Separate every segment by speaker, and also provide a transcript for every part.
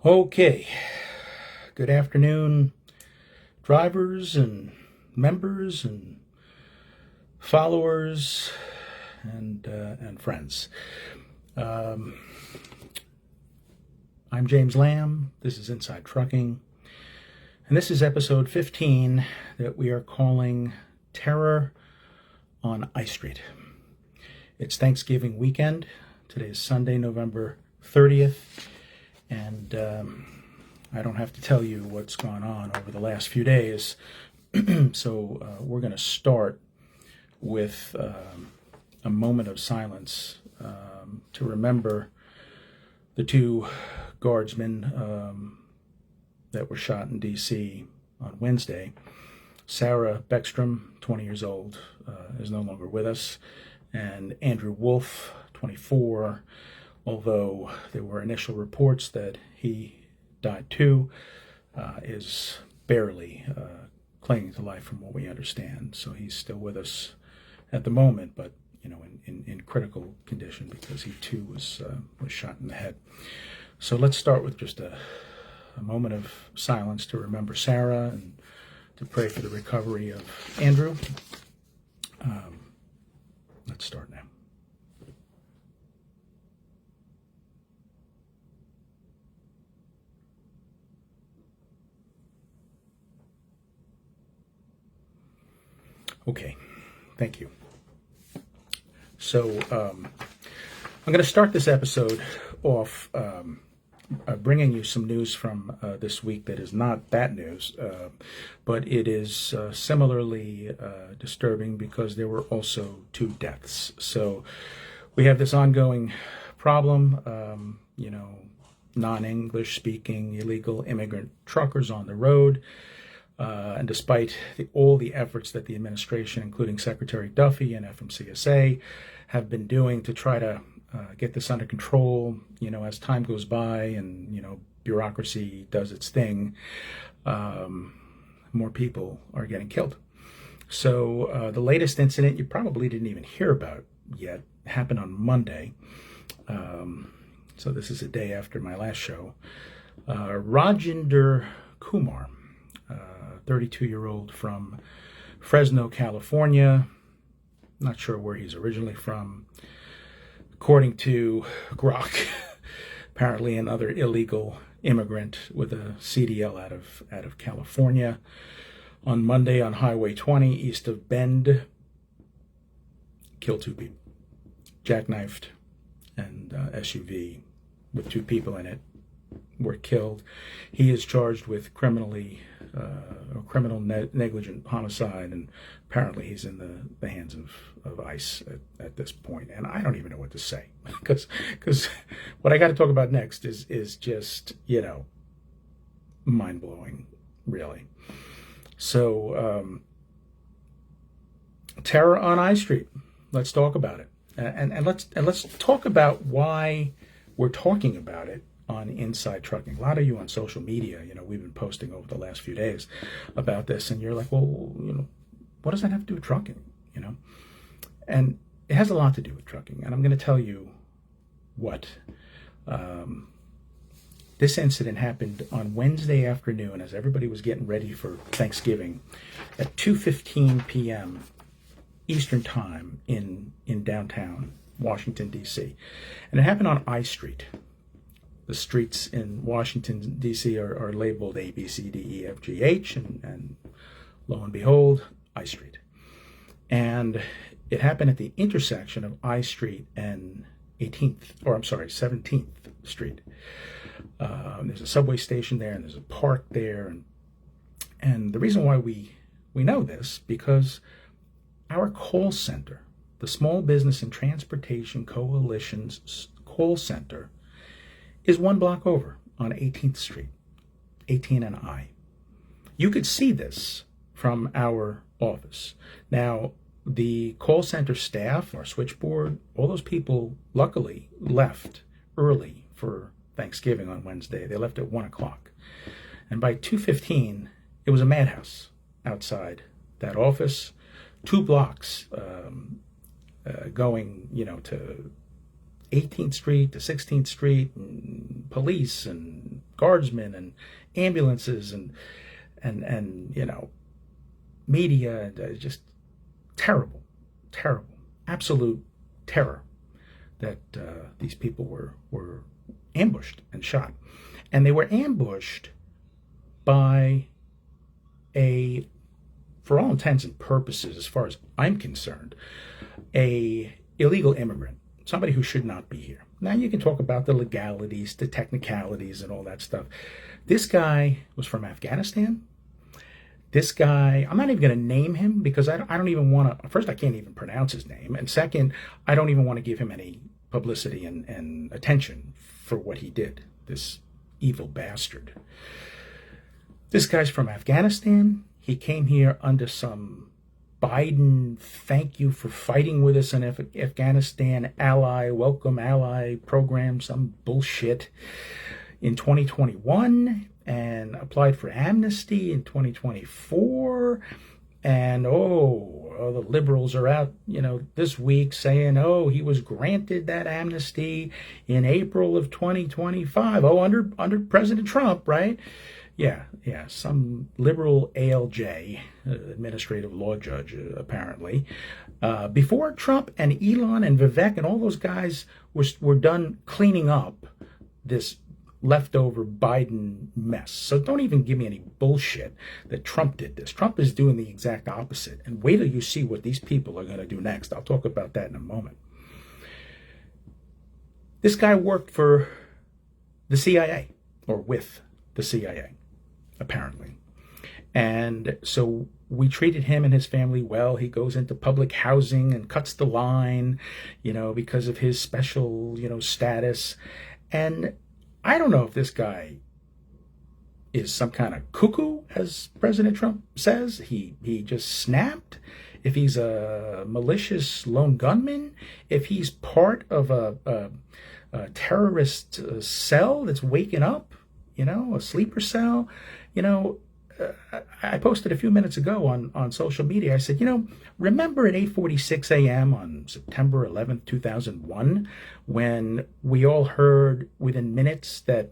Speaker 1: Okay, good afternoon, drivers and members and followers and friends. I'm James Lamb. This is Inside Trucking, and this is episode 15 that we are calling Terror on I Street. It's Thanksgiving weekend. Today is Sunday, November 30th. And I don't have to tell you what's gone on over the last few days. So we're going to start with a moment of silence to remember the two guardsmen that were shot in D.C. on Wednesday. Sarah Beckstrom, 20 years old, is no longer with us. And Andrew Wolfe, 24, although there were initial reports that he died too, is barely clinging to life from what we understand. So he's still with us at the moment, but in critical condition because he too was shot in the head. So let's start with just a moment of silence to remember Sarah and to pray for the recovery of Andrew. Let's start now. Okay, thank you. So I'm going to start this episode off bringing you some news from this week that is not bad news, but it is similarly disturbing because there were also two deaths. So we have this ongoing problem, non-English speaking illegal immigrant truckers on the road. And despite all the efforts that the administration, including Secretary Duffy and FMCSA, have been doing to try to get this under control, as time goes by and, bureaucracy does its thing, more people are getting killed. So the latest incident you probably didn't even hear about yet happened on Monday. So this is a day after my last show. Rajinder Kumar, 32-year-old from Fresno, California. Not sure where he's originally from. According to Grok, apparently another illegal immigrant with a CDL out of California. On Monday on Highway 20 east of Bend, killed two people. Jackknifed, and SUV with two people in it were killed. He is charged with criminal negligent homicide, and apparently he's in the hands of ICE at this point. And I don't even know what to say because what I got to talk about next is just mind-blowing, really. So terror on I Street. Let's talk about it, and let's talk about why we're talking about it on Inside Trucking. A lot of you on social media, we've been posting over the last few days about this, and you're like, well, what does that have to do with trucking? And it has a lot to do with trucking, and I'm going to tell you what. This incident happened on Wednesday afternoon as everybody was getting ready for Thanksgiving at 2:15 p.m. Eastern Time in downtown Washington, D.C. And it happened on I Street. The streets in Washington, D.C. are labeled A, B, C, D, E, F, G, H, and lo and behold, I Street. And it happened at the intersection of I Street and 17th Street. There's a subway station there, and there's a park there. And the reason why we know this, because our call center, the Small Business and Transportation Coalition's call center, is one block over on 18th Street, 18 and I. You could see this from our office. Now, the call center staff, our switchboard, all those people luckily left early for Thanksgiving on Wednesday. They left at 1 o'clock. And by 2:15, it was a madhouse outside that office, 2 blocks going, to 18th Street to 16th Street, and police and Guardsmen and ambulances and media, just terrible, absolute terror that these people were ambushed and shot. And they were ambushed by for all intents and purposes, as far as I'm concerned, a illegal immigrant, somebody who should not be here. Now you can talk about the legalities, the technicalities, and all that stuff. This guy was from Afghanistan. This guy, I'm not even going to name him because I don't even want to. First, I can't even pronounce his name. And second, I don't even want to give him any publicity and attention for what he did, this evil bastard. This guy's from Afghanistan. He came here under some Biden, thank you for fighting with us in Afghanistan, welcome ally program, some bullshit in 2021, and applied for amnesty in 2024. And the liberals are out, this week saying, he was granted that amnesty in April of 2025. Under President Trump, right? Yeah, some liberal ALJ, administrative law judge, apparently. Before Trump and Elon and Vivek and all those guys were done cleaning up this leftover Biden mess. So don't even give me any bullshit that Trump did this. Trump is doing the exact opposite. And wait till you see what these people are going to do next. I'll talk about that in a moment. This guy worked for the CIA, or with the CIA, apparently. And so we treated him and his family well. He goes into public housing and cuts the line, because of his special, status. And I don't know if this guy is some kind of cuckoo, as President Trump says. He just snapped. If he's a malicious lone gunman, if he's part of a terrorist cell that's waking up, a sleeper cell. I posted a few minutes ago on social media. I said, remember at 8:46 a.m. on September 11th, 2001, when we all heard within minutes that,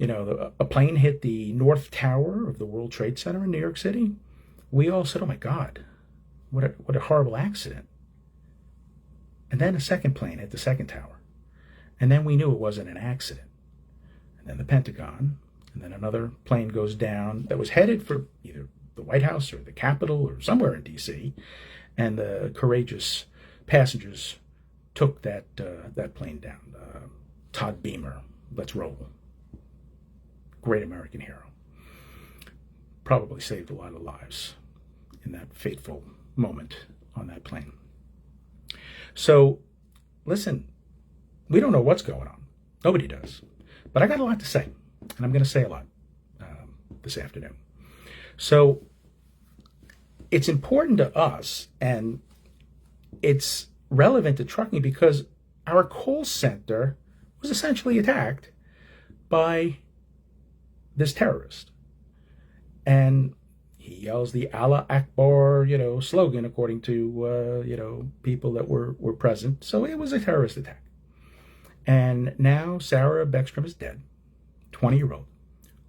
Speaker 1: a plane hit the North Tower of the World Trade Center in New York City? We all said, oh my God, what a horrible accident. And then a second plane hit the second tower. And then we knew it wasn't an accident. And then the Pentagon, and then another plane goes down that was headed for either the White House or the Capitol or somewhere in D.C., and the courageous passengers took that plane down. Todd Beamer, let's roll. Great American hero. Probably saved a lot of lives in that fateful moment on that plane. So, listen, we don't know what's going on. Nobody does. But I got a lot to say. And I'm going to say a lot this afternoon. So it's important to us, and it's relevant to trucking because our call center was essentially attacked by this terrorist. And he yells the Allah Akbar, slogan according to, people that were present. So it was a terrorist attack. And now Sarah Beckstrom is dead. 20-year-old,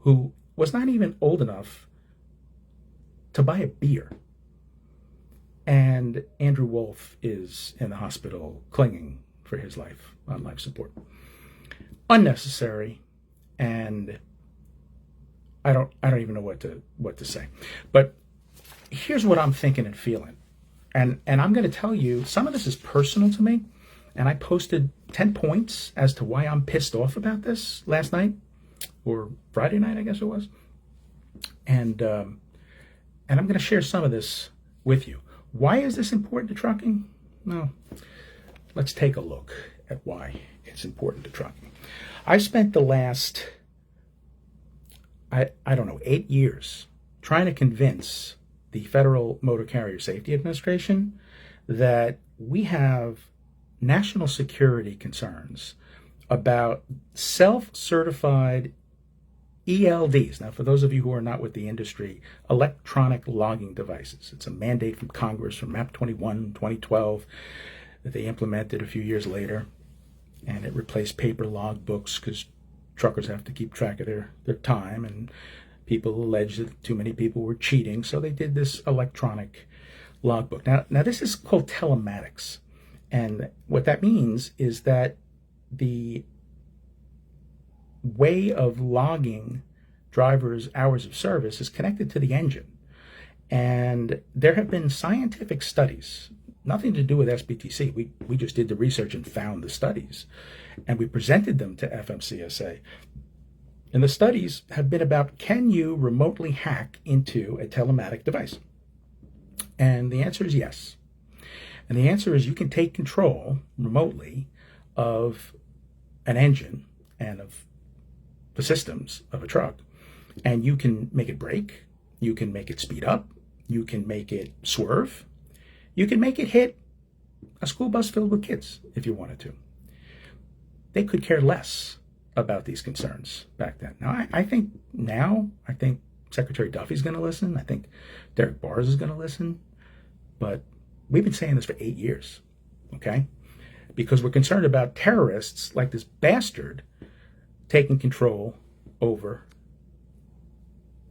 Speaker 1: who was not even old enough to buy a beer. And Andrew Wolfe is in the hospital clinging for his life on life support. Unnecessary, and I don't even know what to say. But here's what I'm thinking and feeling. And I'm going to tell you, some of this is personal to me, and I posted 10 points as to why I'm pissed off about this last night. Or Friday night, I guess it was. And I'm going to share some of this with you. Why is this important to trucking? No. Let's take a look at why it's important to trucking. I spent the last, I don't know, 8 years trying to convince the Federal Motor Carrier Safety Administration that we have national security concerns about self-certified ELDs. Now, for those of you who are not with the industry, electronic logging devices. It's a mandate from Congress from MAP 21, 2012, that they implemented a few years later. And it replaced paper log books because truckers have to keep track of their time, and people alleged that too many people were cheating, so they did this electronic logbook. Now this is called telematics, and what that means is that the way of logging drivers' hours of service is connected to the engine. And there have been scientific studies, nothing to do with SBTC. We just did the research and found the studies, and we presented them to FMCSA. And the studies have been about, can you remotely hack into a telematic device? And the answer is yes. And the answer is you can take control remotely of an engine and of the systems of a truck, and you can make it brake, you can make it speed up, you can make it swerve, you can make it hit a school bus filled with kids if you wanted to. They could care less about these concerns back then. I think Secretary Duffy's going to listen. I think Derek Barrs is going to listen. But we've been saying this for 8 years, okay? Because we're concerned about terrorists like this bastard taking control over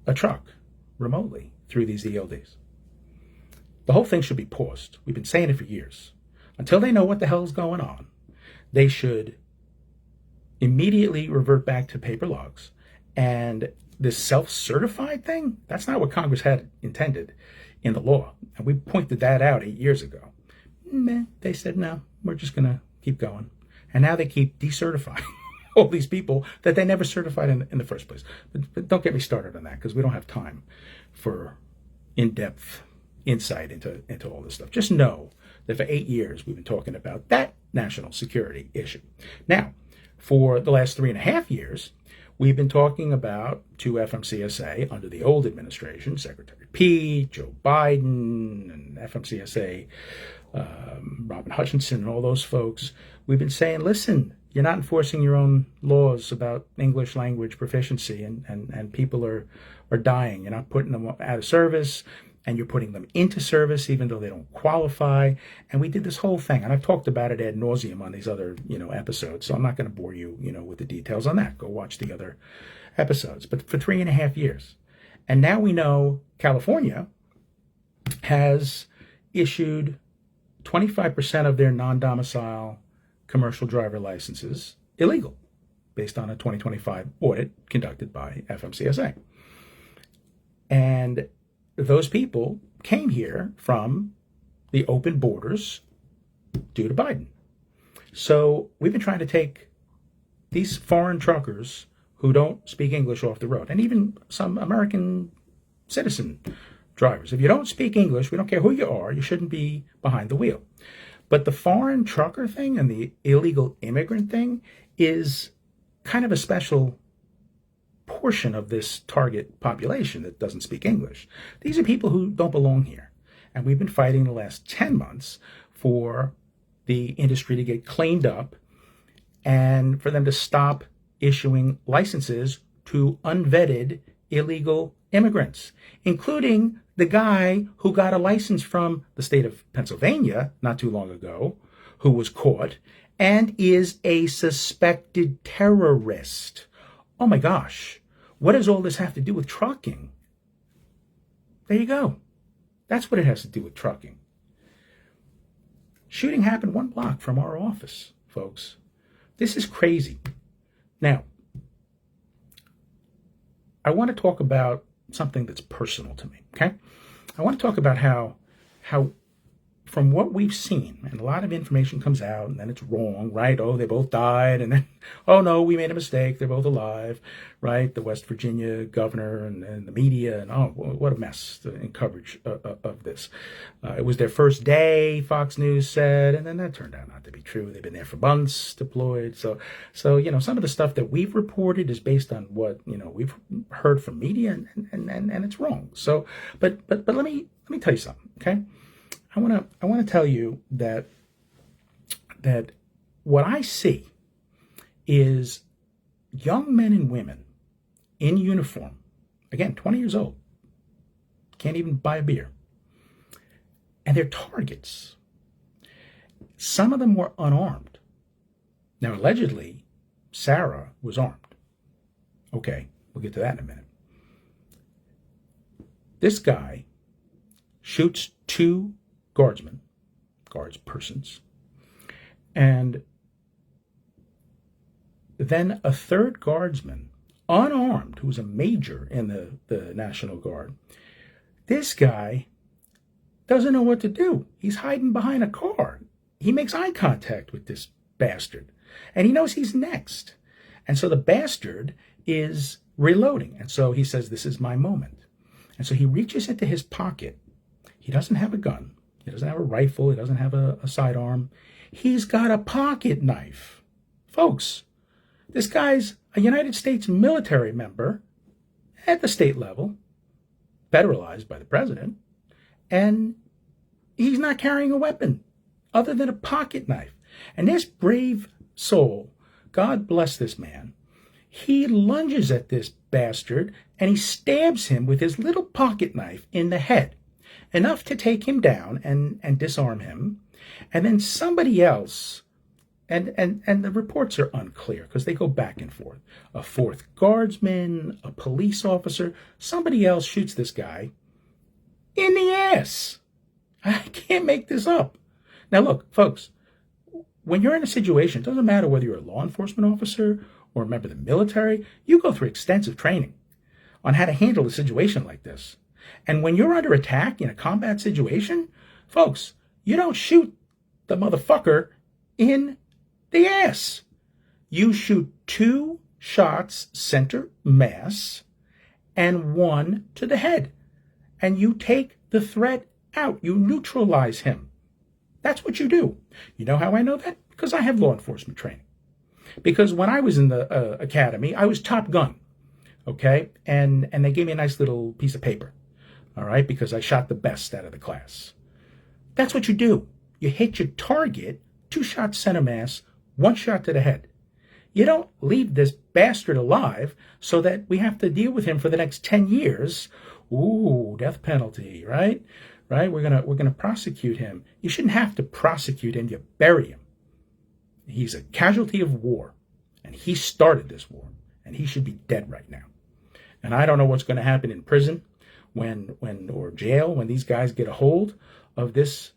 Speaker 1: a truck remotely through these ELDs. The whole thing should be paused. We've been saying it for years. Until they know what the hell is going on, they should immediately revert back to paper logs. And this self-certified thing, that's not what Congress had intended in the law. And we pointed that out 8 years ago. They said, no, we're just going to keep going. And now they keep decertifying all these people that they never certified in the first place. But don't get me started on that, because we don't have time for in-depth insight into all this stuff. Just know that for 8 years we've been talking about that national security issue. Now, for the last 3.5 years, we've been talking about to FMCSA under the old administration, Secretary Pete, Joe Biden, and FMCSA, Robin Hutchinson, and all those folks. We've been saying, listen, you're not enforcing your own laws about English language proficiency, and people are dying. You're not putting them out of service, and you're putting them into service even though they don't qualify. And we did this whole thing, and I've talked about it ad nauseum on these other episodes, so I'm not going to bore you with the details on that. Go watch the other episodes. But for 3.5 years, and now we know California has issued 25% of their non-domicile commercial driver licenses illegal, based on a 2025 audit conducted by FMCSA. And those people came here from the open borders due to Biden. So we've been trying to take these foreign truckers who don't speak English off the road, and even some American citizen drivers. If you don't speak English, we don't care who you are, you shouldn't be behind the wheel. But the foreign trucker thing and the illegal immigrant thing is kind of a special portion of this target population that doesn't speak English. These are people who don't belong here. And we've been fighting the last 10 months for the industry to get cleaned up and for them to stop issuing licenses to unvetted illegal immigrants, including the guy who got a license from the state of Pennsylvania not too long ago, who was caught and is a suspected terrorist. Oh my gosh, what does all this have to do with trucking? There you go. That's what it has to do with trucking. Shooting happened 1 block from our office, folks. This is crazy. Now, I want to talk about something that's personal to me, okay? I want to talk about how from what we've seen, and a lot of information comes out, and then it's wrong, right? Oh, they both died, and then, oh no, we made a mistake, they're both alive, right? The West Virginia governor and the media, and oh, what a mess in coverage of this. It was their first day, Fox News said, and then that turned out not to be true. They've been there for months, deployed. So some of the stuff that we've reported is based on what we've heard from media, and it's wrong. So, but let me tell you something, okay? I want to tell you that what I see is young men and women in uniform, again, 20 years old, can't even buy a beer, and they're targets. Some of them were unarmed. Now, allegedly, Sarah was armed, Okay, we'll get to that in a minute. This guy shoots 2 guardsmen, guardspersons, and then a 3rd guardsman, unarmed, who's a major in the National Guard. This guy doesn't know what to do. He's hiding behind a car. He makes eye contact with this bastard, and he knows he's next. And so the bastard is reloading, and so he says, this is my moment. And so he reaches into his pocket. He doesn't have a gun. He doesn't have a rifle. He doesn't have a sidearm. He's got a pocket knife. Folks, this guy's a United States military member at the state level, federalized by the president, and he's not carrying a weapon other than a pocket knife. And this brave soul, God bless this man, he lunges at this bastard and he stabs him with his little pocket knife in the head, enough to take him down and disarm him. And then somebody else, and the reports are unclear because they go back and forth. A 4th guardsman, a police officer, somebody else shoots this guy in the ass. I can't make this up. Now look, folks, when you're in a situation, it doesn't matter whether you're a law enforcement officer or a member of the military, you go through extensive training on how to handle a situation like this. And when you're under attack in a combat situation, folks, you don't shoot the motherfucker in the ass. You shoot 2 shots center mass and 1 to the head. And you take the threat out. You neutralize him. That's what you do. You know how I know that? Because I have law enforcement training. Because when I was in the academy, I was Top Gun, okay? And they gave me a nice little piece of paper, all right? Because I shot the best out of the class. That's what you do. You hit your target, 2 shots center mass, 1 shot to the head. You don't leave this bastard alive so that we have to deal with him for the next 10 years. Ooh, death penalty, right? Right? We're gonna prosecute him. You shouldn't have to prosecute him. You bury him. He's a casualty of war, and he started this war, and he should be dead right now. And I don't know what's going to happen in prison or jail when these guys get a hold of this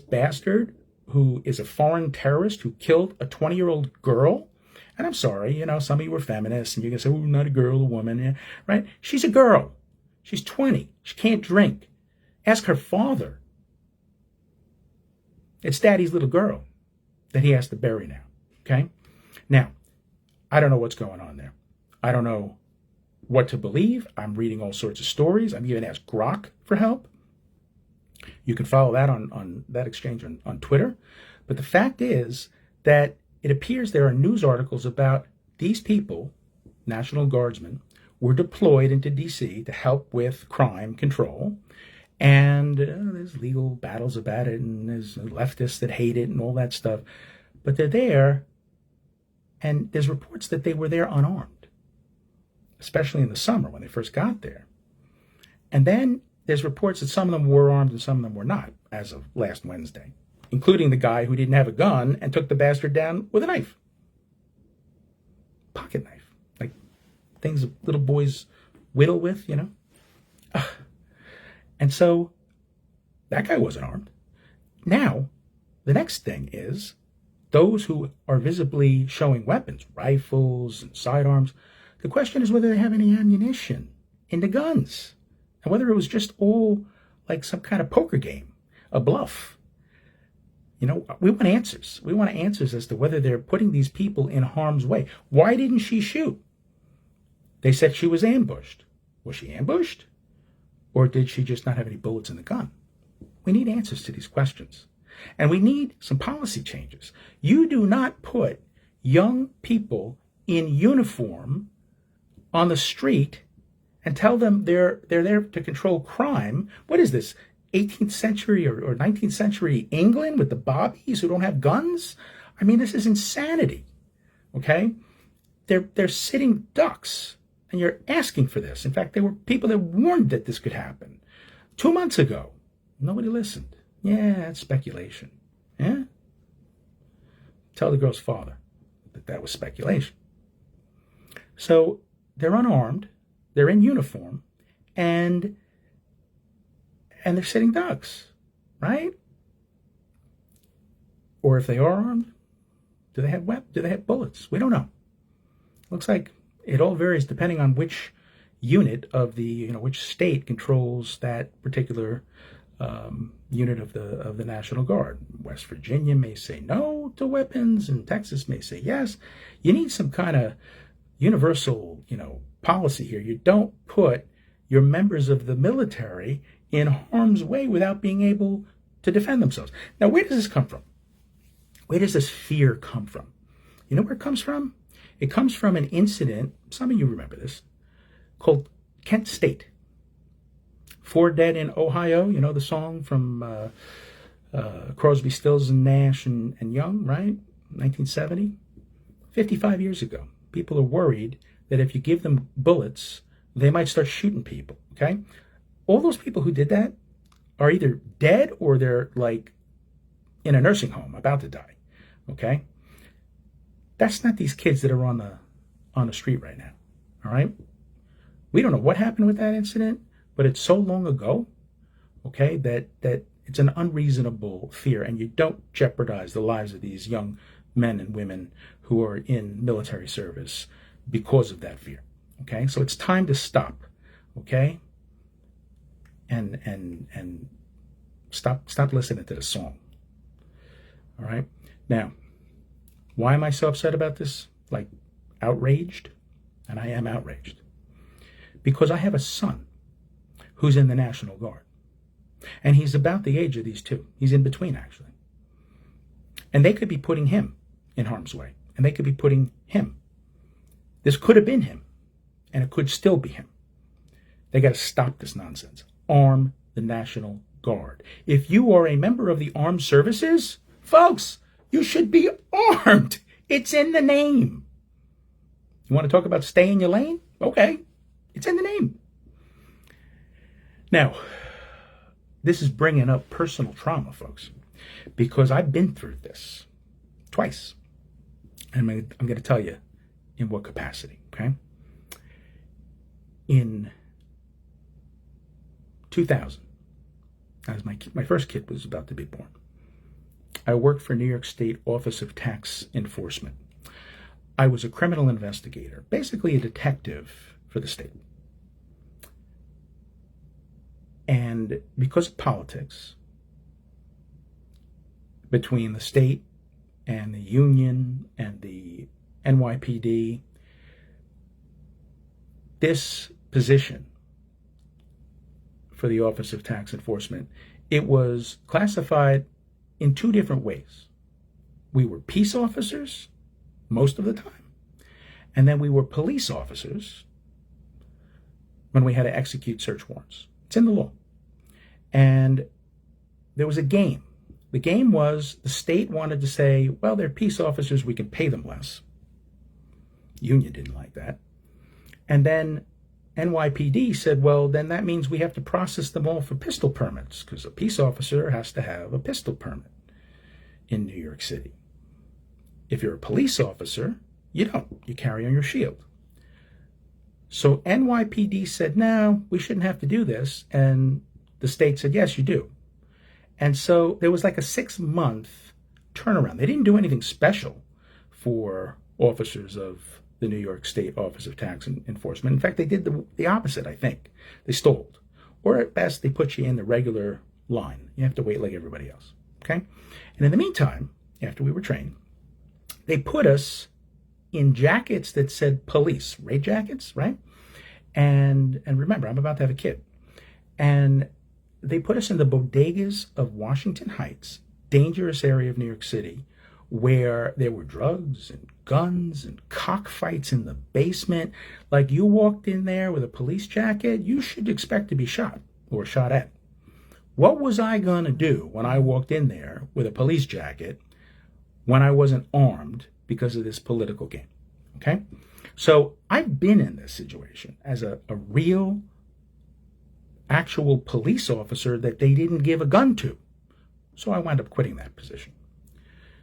Speaker 1: bastard who is a foreign terrorist who killed a 20-year-old girl. And I'm sorry, some of you are feminists, and you're going to say, oh, not a girl, a woman, yeah, right? She's a girl. She's 20. She can't drink. Ask her father. It's daddy's little girl that he has to bury now, okay? Now, I don't know what's going on there. I don't know what to believe. I'm reading all sorts of stories. I'm even asked Grok for help. You can follow that on that exchange on Twitter. But the fact is that it appears there are news articles about these people, National Guardsmen, were deployed into D.C. to help with crime control. And there's legal battles about it, and there's leftists that hate it and all that stuff. But they're there, and there's reports that they were there unarmed, especially in the summer when they first got there. And then there's reports that some of them were armed and some of them were not, as of last Wednesday, including the guy who didn't have a gun and took the bastard down with a knife. Pocket knife. Like things little boys whittle with, And so that guy wasn't armed. Now, the next thing is those who are visibly showing weapons, rifles and sidearms. The question is whether they have any ammunition in the guns and whether it was just all like some kind of poker game, a bluff. We want answers. We want answers as to whether they're putting these people in harm's way. Why didn't she shoot? They said she was ambushed. Was she ambushed? Or did she just not have any bullets in the gun? We need answers to these questions. And we need some policy changes. You do not put young people in uniform on the street and tell them they're there to control crime. What is this, 18th century or 19th century England with the bobbies who don't have guns? I mean, this is insanity, okay? They're sitting ducks. And you're asking for this. In fact, there were people that warned that this could happen 2 months ago. Nobody listened. Yeah, it's speculation. Yeah? Tell the girl's father that was speculation. So they're unarmed, they're in uniform, and they're sitting ducks, right? Or if they are armed, do they have Do they have bullets? We don't know. Looks like it all varies depending on which unit of the, which state controls that particular unit of the National Guard. West Virginia may say no to weapons, and Texas may say yes. You need some kind of universal, policy here. You don't put your members of the military in harm's way without being able to defend themselves. Now, where does this come from? Where does this fear come from? You know where it comes from? It comes from an incident, some of you remember this, called Kent State. 4 Dead in Ohio, the song from Crosby, Stills, and Nash and Young, right? 1970. 55 years ago. People are worried that if you give them bullets, they might start shooting people, okay? All those people who did that are either dead or they're like in a nursing home about to die, okay? That's not these kids that are on the street right now, all right? We don't know what happened with that incident, but it's so long ago, okay, that it's an unreasonable fear, and you don't jeopardize the lives of these young men and women who are in military service because of that fear, okay? So it's time to stop, okay? And stop listening to the song, all right? Now, why am I so upset about this? Like, outraged? And I am outraged. Because I have a son who's in the National Guard. And he's about the age of these two. He's in between, actually. And they could be putting him in harm's way. And they could be putting him. This could have been him. And it could still be him. They got to stop this nonsense. Arm the National Guard. If you are a member of the armed services, folks, you should be armed. It's in the name. You want to talk about stay in your lane? Okay. It's in the name. Now, this is bringing up personal trauma, folks, because I've been through this twice. And I'm going to tell you in what capacity, okay? In 2000, as my first kid was about to be born, I worked for New York State Office of Tax Enforcement. I was a criminal investigator, basically a detective for the state. And because of politics between the state and the union and the NYPD, this position for the Office of Tax Enforcement, it was classified in 2 different ways. We were peace officers most of the time, and then we were police officers when we had to execute search warrants. It's in the law. And there was a game. The game was the state wanted to say, well, they're peace officers, we can pay them less. Union didn't like that. And then NYPD said, well, then that means we have to process them all for pistol permits, because a peace officer has to have a pistol permit in New York City. If you're a police officer, you don't. You carry on your shield. So NYPD said, no, we shouldn't have to do this. And the state said, yes, you do. And so there was like a 6-month turnaround. They didn't do anything special for officers of the New York State Office of Tax Enforcement. In fact, they did the opposite, I think. They stalled. Or at best, they put you in the regular line. You have to wait like everybody else. Okay? And in the meantime, after we were trained, they put us in jackets that said police, raid jackets, right? And remember, I'm about to have a kid. And they put us in the bodegas of Washington Heights, dangerous area of New York City, where there were drugs and guns and cockfights in the basement. Like, you walked in there with a police jacket, you should expect to be shot or shot at. What was I going to do when I walked in there with a police jacket when I wasn't armed because of this political game? Okay? So I've been in this situation as a real, actual police officer that they didn't give a gun to. So I wound up quitting that position.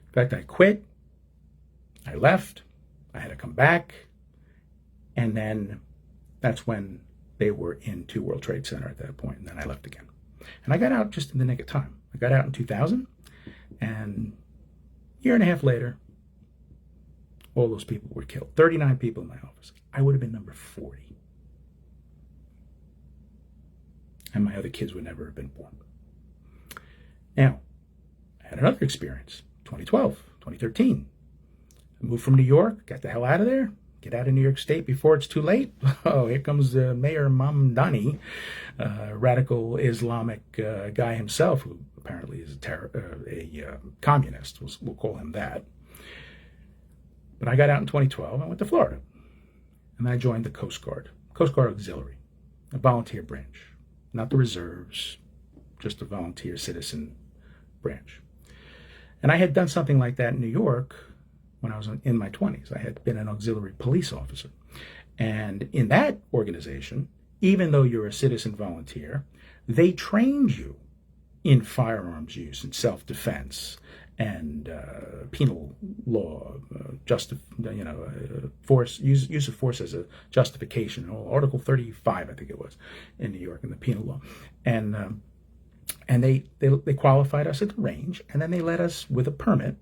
Speaker 1: In fact, I quit. I left. I had to come back. And then that's when they were in 2 World Trade Center at that point, and then I left again. And I got out just in the nick of time. I got out in 2000, and a year and a half later, all those people were killed. 39 people in my office. I would have been number 40. And my other kids would never have been born. Now, I had another experience, 2012, 2013. I moved from New York, got the hell out of there, get out of New York State before it's too late. Oh, here comes Mayor Mamdani, radical Islamic guy himself, who apparently is a communist. We'll call him that. But I got out in 2012. I went to Florida. And I joined the Coast Guard Auxiliary, a volunteer branch. Not the reserves, just a volunteer citizen branch. And I had done something like that in New York when I was in my 20s. I had been an auxiliary police officer. And in that organization, even though you're a citizen volunteer, they trained you in firearms use and self-defense and penal law, use of force as a justification. Article 35, I think it was, in New York in the penal law. And they qualified us at the range, and then they let us, with a permit,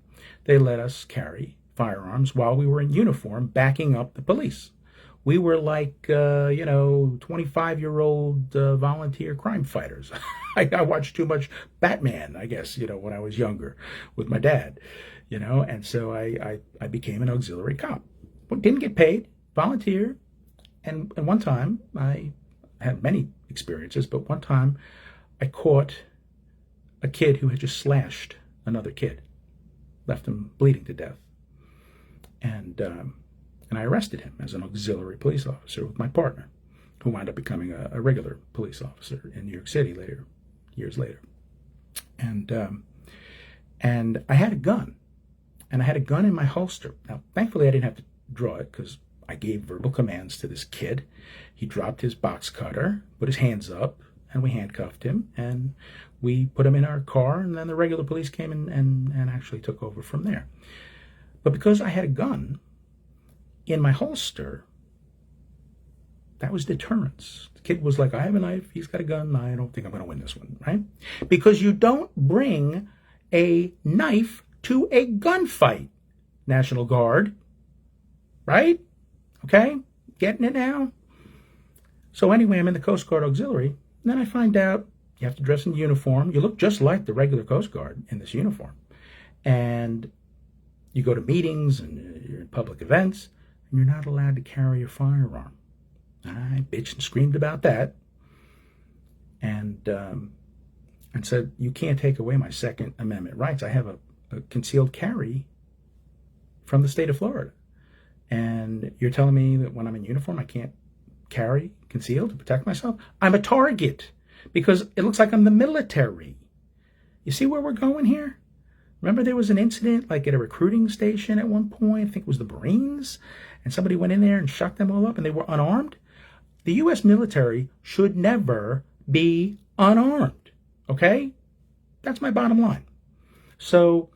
Speaker 1: they let us carry firearms while we were in uniform backing up the police. We were like, 25-year-old volunteer crime fighters. I watched too much Batman, I guess, when I was younger with my dad, and so I became an auxiliary cop. But didn't get paid, volunteer. And one time, I had many experiences, but one time I caught a kid who had just slashed another kid, left him bleeding to death. And I arrested him as an auxiliary police officer with my partner, who wound up becoming a regular police officer in New York City years later. And I had a gun, and I had a gun in my holster. Now, thankfully, I didn't have to draw it because I gave verbal commands to this kid. He dropped his box cutter, put his hands up, and we handcuffed him, and we put him in our car, and then the regular police came and actually took over from there. But because I had a gun in my holster, that was deterrence. The kid was like, I have a knife, he's got a gun, I don't think I'm going to win this one, right? Because you don't bring a knife to a gunfight, National Guard, right? Okay? Getting it now? So anyway, I'm in the Coast Guard Auxiliary, and then I find out you have to dress in uniform. You look just like the regular Coast Guard in this uniform. And you go to meetings and you're in public events, and you're not allowed to carry a firearm. I bitched and screamed about that, and said, you can't take away my Second Amendment rights. I have a concealed carry from the state of Florida, and you're telling me that when I'm in uniform I can't carry concealed to protect myself? I'm a target because it looks like I'm the military. You see where we're going here? Remember there was an incident like at a recruiting station at one point, I think it was the Marines, and somebody went in there and shot them all up and they were unarmed? The U.S. military should never be unarmed, okay? That's my bottom line. So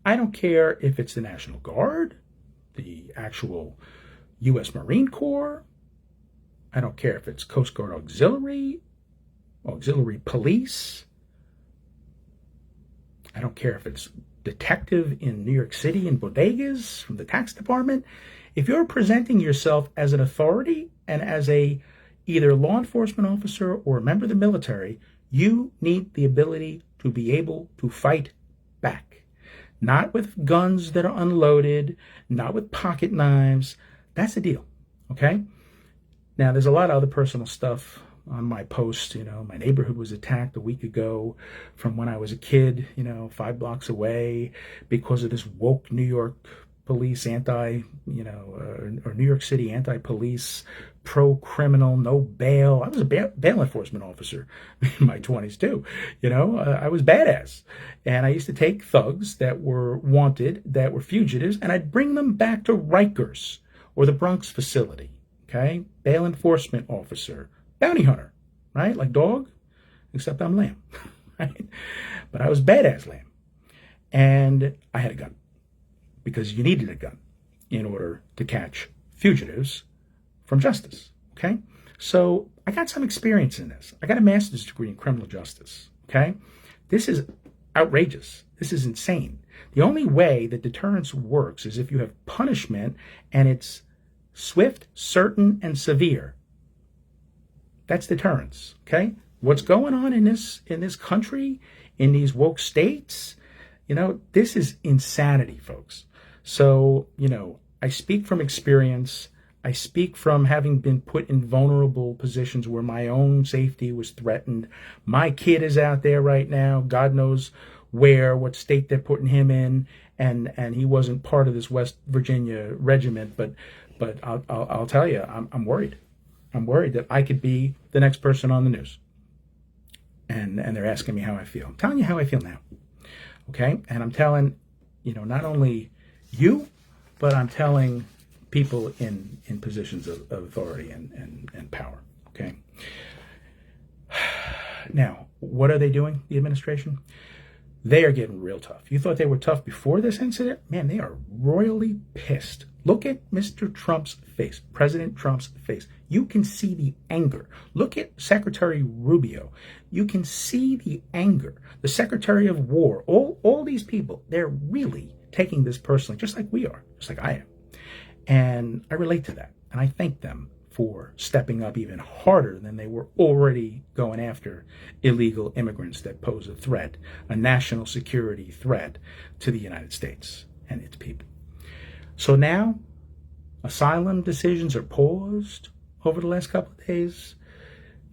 Speaker 1: I don't care if it's the National Guard, the actual U.S. Marine Corps. I don't care if it's Coast Guard Auxiliary Police. I don't care if it's detective in New York City in bodegas from the tax department. If you're presenting yourself as an authority and as a either law enforcement officer or a member of the military, you need the ability to be able to fight back. Not with guns that are unloaded, not with pocket knives. That's the deal, okay? Now, there's a lot of other personal stuff on my post. My neighborhood was attacked a week ago from when I was a kid, 5 blocks away because of this woke New York police or New York City anti-police, pro-criminal, no bail. I was a bail enforcement officer in my 20s too. I was badass. And I used to take thugs that were wanted, that were fugitives, and I'd bring them back to Rikers or the Bronx facility. Okay? Bail enforcement officer. Bounty hunter, right? Like dog, except I'm lamb, right? But I was badass lamb. And I had a gun because you needed a gun in order to catch fugitives from justice, okay? So I got some experience in this. I got a master's degree in criminal justice, okay? This is outrageous. This is insane. The only way that deterrence works is if you have punishment and it's swift, certain, and severe. That's deterrence, okay? What's going on in this country, in these woke states, this is insanity, folks. So, I speak from experience. I speak from having been put in vulnerable positions where my own safety was threatened. My kid is out there right now. God knows what state they're putting him in, and he wasn't part of this West Virginia regiment. But I'll tell you, I'm worried. I'm worried that I could be the next person on the news. And they're asking me how I feel. I'm telling you how I feel now. Okay? And I'm telling, not only you, but I'm telling people in positions of authority and power. Okay? Now, what are they doing, the administration? They are getting real tough. You thought they were tough before this incident? Man, they are royally pissed. Look at Mr. Trump's face, President Trump's face. You can see the anger. Look at Secretary Rubio. You can see the anger. The Secretary of War, all these people, they're really taking this personally, just like we are, just like I am. And I relate to that. And I thank them for stepping up even harder than they were already going after illegal immigrants that pose a threat, a national security threat to the United States and its people. So now, asylum decisions are paused over the last couple of days.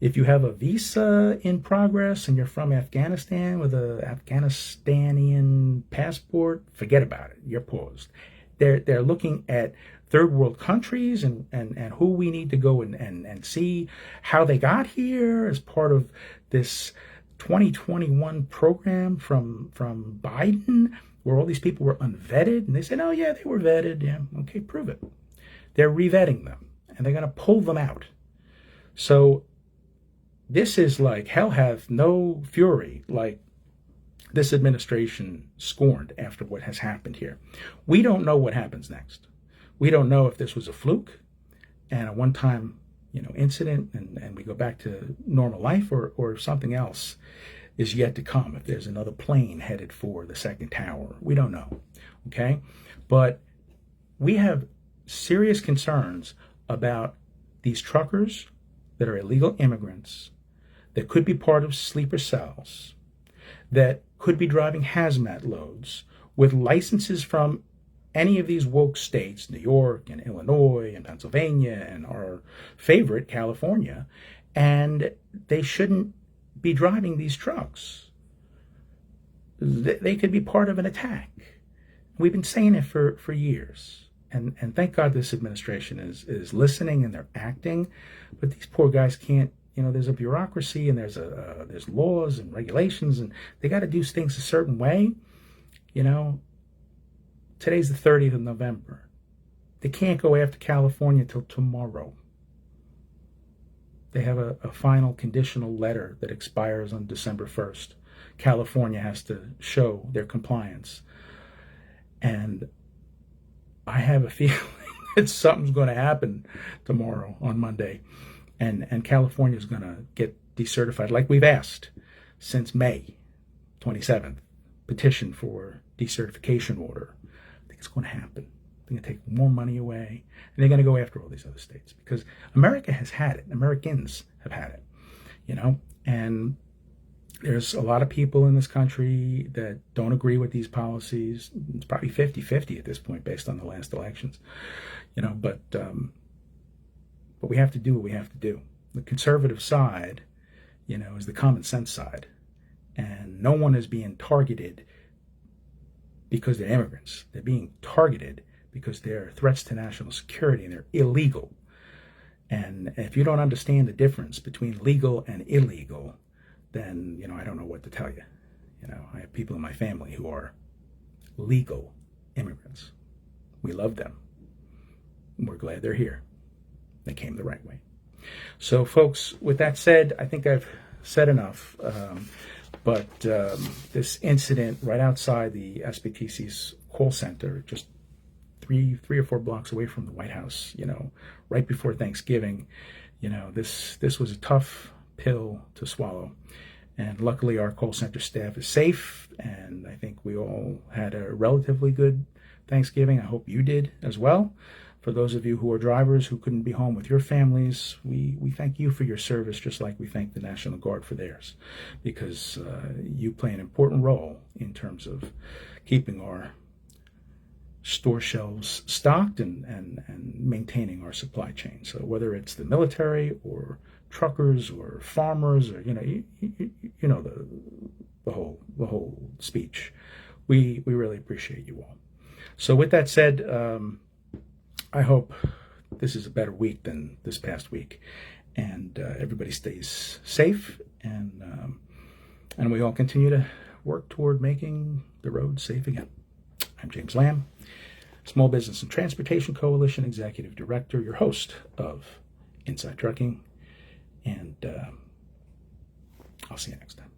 Speaker 1: If you have a visa in progress and you're from Afghanistan with an Afghanistanian passport, forget about it. You're paused. They're looking at third world countries and who we need to go and see how they got here as part of this 2021 program from Biden, where all these people were unvetted. And they said, oh, yeah, they were vetted. Yeah, okay, prove it. They're revetting them, and they're going to pull them out. So this is like hell hath no fury, like this administration scorned after what has happened here. We don't know what happens next. We don't know if this was a fluke and a one-time, incident and we go back to normal life, or if something else is yet to come. If there's another plane headed for the second tower, we don't know. Okay, but we have serious concerns about these truckers that are illegal immigrants, that could be part of sleeper cells, that could be driving hazmat loads with licenses from any of these woke states, New York and Illinois and Pennsylvania and our favorite, California, and they shouldn't be driving these trucks. They could be part of an attack. We've been saying it for years. And thank God this administration is listening and they're acting. But these poor guys can't, there's a bureaucracy and there's laws and regulations, and they got to do things a certain way. Today's the 30th of November. They can't go after California till tomorrow. They have a final conditional letter that expires on December 1st. California has to show their compliance. And I have a feeling that something's going to happen tomorrow on Monday. And California's going to get decertified like we've asked since May 27th. Petition for decertification order. I think it's going to happen. They're going to take more money away, and they're going to go after all these other states because America has had it. Americans have had it, and there's a lot of people in this country that don't agree with these policies. It's probably 50-50 at this point based on the last elections, but we have to do what we have to do. The conservative side, is the common sense side, and no one is being targeted because they're immigrants. They're being targeted because they're threats to national security and they're illegal. And if you don't understand the difference between legal and illegal, then, I don't know what to tell you. I have people in my family who are legal immigrants. We love them. We're glad they're here. They came the right way. So, folks, with that said, I think I've said enough. But this incident right outside the SBTC's call center, just three or four blocks away from the White House, right before Thanksgiving. You know, this was a tough pill to swallow. And luckily our call center staff is safe, and I think we all had a relatively good Thanksgiving. I hope you did as well. For those of you who are drivers who couldn't be home with your families, we thank you for your service, just like we thank the National Guard for theirs, because you play an important role in terms of keeping our store shelves stocked and maintaining our supply chain. So whether it's the military or truckers or farmers, or you know the whole speech, we really appreciate you all. So with that said, I hope this is a better week than this past week, and everybody stays safe, and we all continue to work toward making the roads safe again. I'm James Lamb, Small Business and Transportation Coalition Executive Director, your host of Inside Trucking, and I'll see you next time.